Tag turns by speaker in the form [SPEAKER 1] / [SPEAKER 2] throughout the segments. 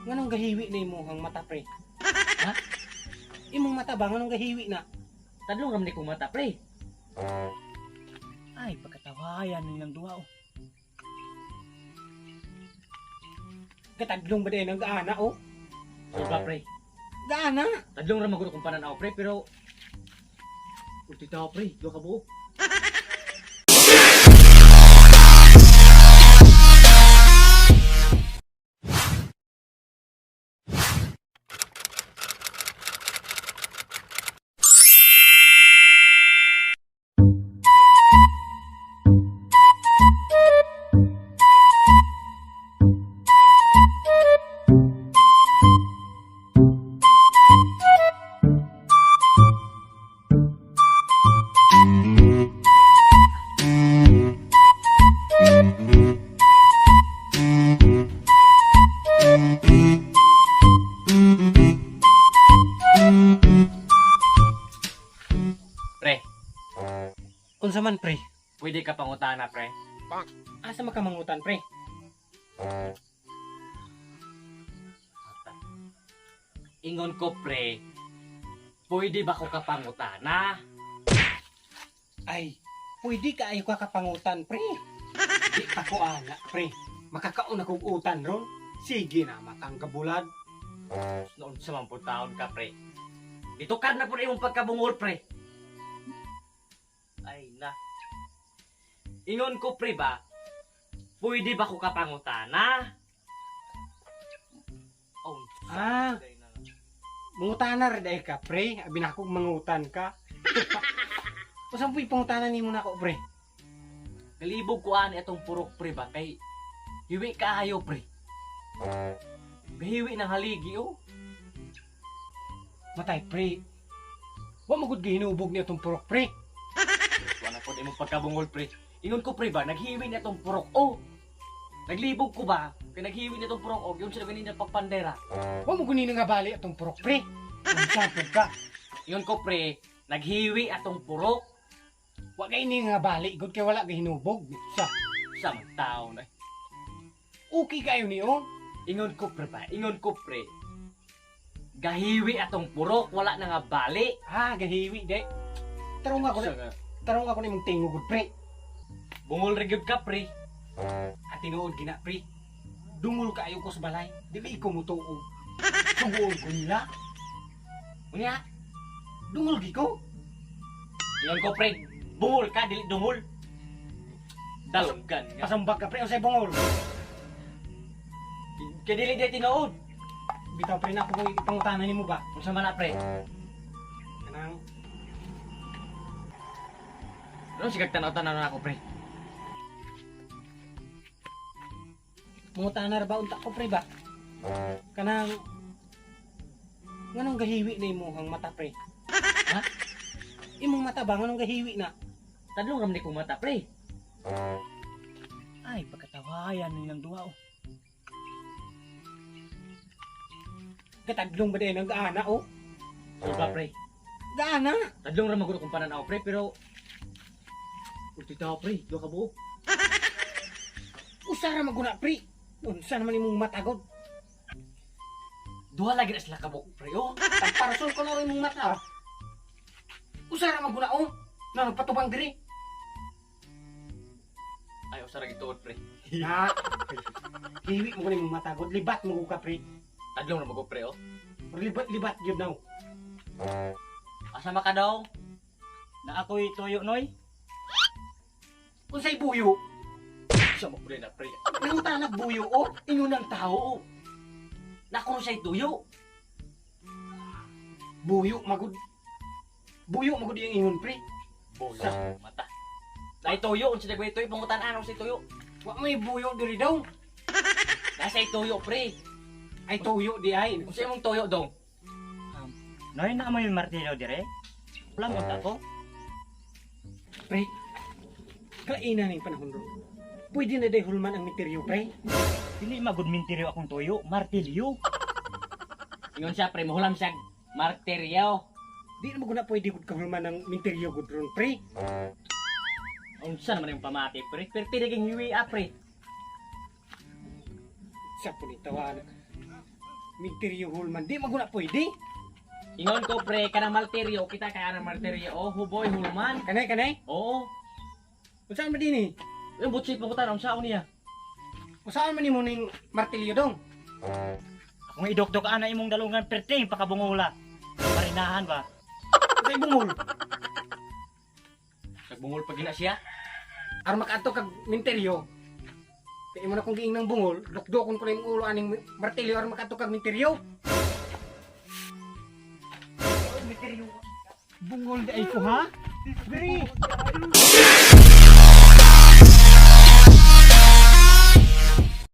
[SPEAKER 1] Nganong gahiwi na imong mata, pre? Ha? Imong mata ba nganong gahiwi na?
[SPEAKER 2] Tadlong ram ni kong mata, pre.
[SPEAKER 1] Ay, pagkatawayan nilang duha oh. Katadlong ba din ang gaana oh?
[SPEAKER 2] Sobra, pre.
[SPEAKER 1] Gaana!
[SPEAKER 2] Tadlong ram maguro kong pananaw, pre, pero... Ulti tao, pre. Doon ka buo. Pre,
[SPEAKER 1] Unsa man, pre?
[SPEAKER 2] pwede ka pangutana, pre.
[SPEAKER 1] Asa makamangutan, pre?
[SPEAKER 2] Ingon ko, pre, pwede ba ko kapangutana?
[SPEAKER 1] Ay, pwede ka ayo ka kapangutan, pre. Di ako ana, pre. Makakauna kong utan ron. Sige na, matang kabulad.
[SPEAKER 2] Noon sa 10 taon ka, pre. Dito ka na po na imong pagkabungol, pre. Ay na. Ingon ko, pre ba? Pwede ba ko kapangutana? Oh,
[SPEAKER 1] Ah. Mangutana rin dahil ka, pre. Abi na akong mangutan ka. Usan po'y pangutanan ni mo na ako, pre?
[SPEAKER 2] Kalibog ko ani atong purok, pre ba? Kay hiwi kaayo, pre. Gahiwi ng haligi, oh.
[SPEAKER 1] Matay, pre. Wa magud gihinubog ni itong purok, pre.
[SPEAKER 2] Wala po imong pagkabungol, pre. Ingon ko, pre ba? Naghiwi na itong purok, oh. Naglibog ko ba? Kaya naghiwi na itong purok, oh. Yun sila ganyan pagpandera.
[SPEAKER 1] Wa mo gunin nga bali itong purok, pre. Unsapod ka.
[SPEAKER 2] Ingon ko, pre, naghiwi atong purok.
[SPEAKER 1] Wa kay ni nga bali, gud kay wala gihinubog. Sa
[SPEAKER 2] Sa mga tao na.
[SPEAKER 1] okay kayo ni oh.
[SPEAKER 2] Ingon ko, pre ba? Ingon ko, pre. Gahiwi atong purok, wala na nga bali.
[SPEAKER 1] Ha, gahiwi de. Tarong ako
[SPEAKER 2] Siya
[SPEAKER 1] na,
[SPEAKER 2] nga.
[SPEAKER 1] tarong ako nimong tingog, pre.
[SPEAKER 2] Bungol rin ka, pre.
[SPEAKER 1] At tinuod gina, pre. Dungol kayo ko sa balay. Dili ko mo tuog. Subuon ko nila.
[SPEAKER 2] Unya,
[SPEAKER 1] Dungol gi ko.
[SPEAKER 2] ingon ko, pre. Bungol ka, dili dungol. Dalunggan nga.
[SPEAKER 1] Pasambag ka, pre. O say bungol.
[SPEAKER 2] Kaya dili di tinood.
[SPEAKER 1] Bitaw, pre, na ako kung ipangutanan ni mo ba?
[SPEAKER 2] Kung sa mana, pre.
[SPEAKER 1] Kanang,
[SPEAKER 2] Ano sigag tanaw-tanaw na ako, pre?
[SPEAKER 1] mangutanan ra ba unta ko, pre ba? Kanang, nganong gahiwi na imong mata, pre?
[SPEAKER 2] Ha?
[SPEAKER 1] Imong mata ba? Nganong gahiwi na?
[SPEAKER 2] Tadlong ram ni kong mata, pre.
[SPEAKER 1] Ay, pagkatawayan nilang duha oh. Katadlong ba din ang gaana oh?
[SPEAKER 2] Sobra, pre.
[SPEAKER 1] Gaana!
[SPEAKER 2] Tadlong ram maguro kong pananaw, pre, pero... Ulti tao, pre. Doon ka buo.
[SPEAKER 1] Usara maguna pre. Unsa naman imong matagod?
[SPEAKER 2] Duha lagi na sila kabuk, pre, oh.
[SPEAKER 1] Parasol ko na rin imong mata. Usara maguna oh. Na nagpatubang diri.
[SPEAKER 2] Ayaw sa ragituod, pre.
[SPEAKER 1] Na. Hiwi mo ko imong matagod. Libat mo ko ka pre.
[SPEAKER 2] Tadlong ram mago, pre, oh.
[SPEAKER 1] Libat gyud now.
[SPEAKER 2] Asa maka daw? Na ako'y tuyo, noy.
[SPEAKER 1] Unsay buyo?
[SPEAKER 2] Siya mo, pre, na, pre.
[SPEAKER 1] Nangutanag buyo oh.
[SPEAKER 2] Ingon ng tao, oh. Nakuno siya'y tuyo.
[SPEAKER 1] Buyo magud. Buyo magud yung ingon pre.
[SPEAKER 2] Bola, mata. Nay tuyo, unsa dagway tuyo, pangutan ano si tuyo.
[SPEAKER 1] Wa may buyo diri daw.
[SPEAKER 2] Nasa'y tuyo, pre.
[SPEAKER 1] Ay tuyo di ay.
[SPEAKER 2] Unsa imong tuyo, dong?
[SPEAKER 3] Noy na may martilyo dire. Wala mo ako.
[SPEAKER 1] Pre. Kaina ning panahon ro. Pwede na day hulman ang meteryo pre.
[SPEAKER 3] Dili magud mintiryo akong tuyo, martilyo.
[SPEAKER 2] Ingon siya, pre, mahulam siya. Martiryo.
[SPEAKER 1] Di na maguna pwede gud kahulman ng meteryo gud ron pre.
[SPEAKER 2] Unsa naman yung pamati, pre? Pero tinaging hiwi, pre.
[SPEAKER 1] Siya po ni tawanan. Minteryo Hulman. Di maguna pwede.
[SPEAKER 2] Ingon ko pre, kanang malteryo, kita kaya ng malteryo. Oh, huboy hulman.
[SPEAKER 1] Kanay, kanay.
[SPEAKER 2] Oo.
[SPEAKER 1] Kung saan ba din eh?
[SPEAKER 2] Yung butsit mo ko tanong sa niya.
[SPEAKER 1] Kung saan man mo ning martilyo dong?
[SPEAKER 3] Kung idokdok ana imong dalungan perting pakabungula. Marinahan ba?
[SPEAKER 1] Sa bungol.
[SPEAKER 2] Nagbungol pag gina siya.
[SPEAKER 1] Aron makaadto kag minteryo. Kaya mo na kung giing ng bungol, dokdokon ko na yung ulo aning martilyo aron makaadto kag minteryo. Bungol di ay ko ha? Diri.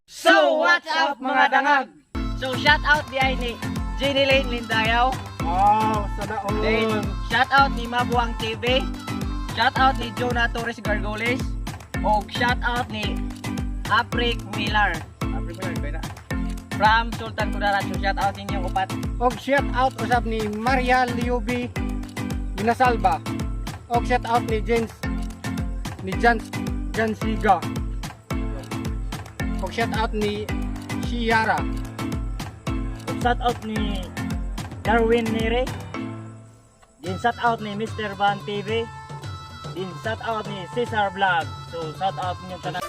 [SPEAKER 2] So,
[SPEAKER 1] what's up, mga dangag?
[SPEAKER 2] So, shout out di ay ni Jenny Lane Lindayaw.
[SPEAKER 1] Wow, sana all.
[SPEAKER 2] Then, shout out ni Mabuang TV. Shout out ni Jonah Torres Gargoles. O shout out ni Aprik Miller. Aprik Miller, ba na? From Sultan Kudarat. So, shout out ninyo upat.
[SPEAKER 1] Og shout out usab ni Maria Liubi Binasalba. Og shout out ni Jan Siga. Og shout out ni Shiara.
[SPEAKER 3] Shout out ni Darwin Nere. Din shout out ni Mr. Van TV. Din shout out ni Cesar Vlog. So shout out niyo tanan.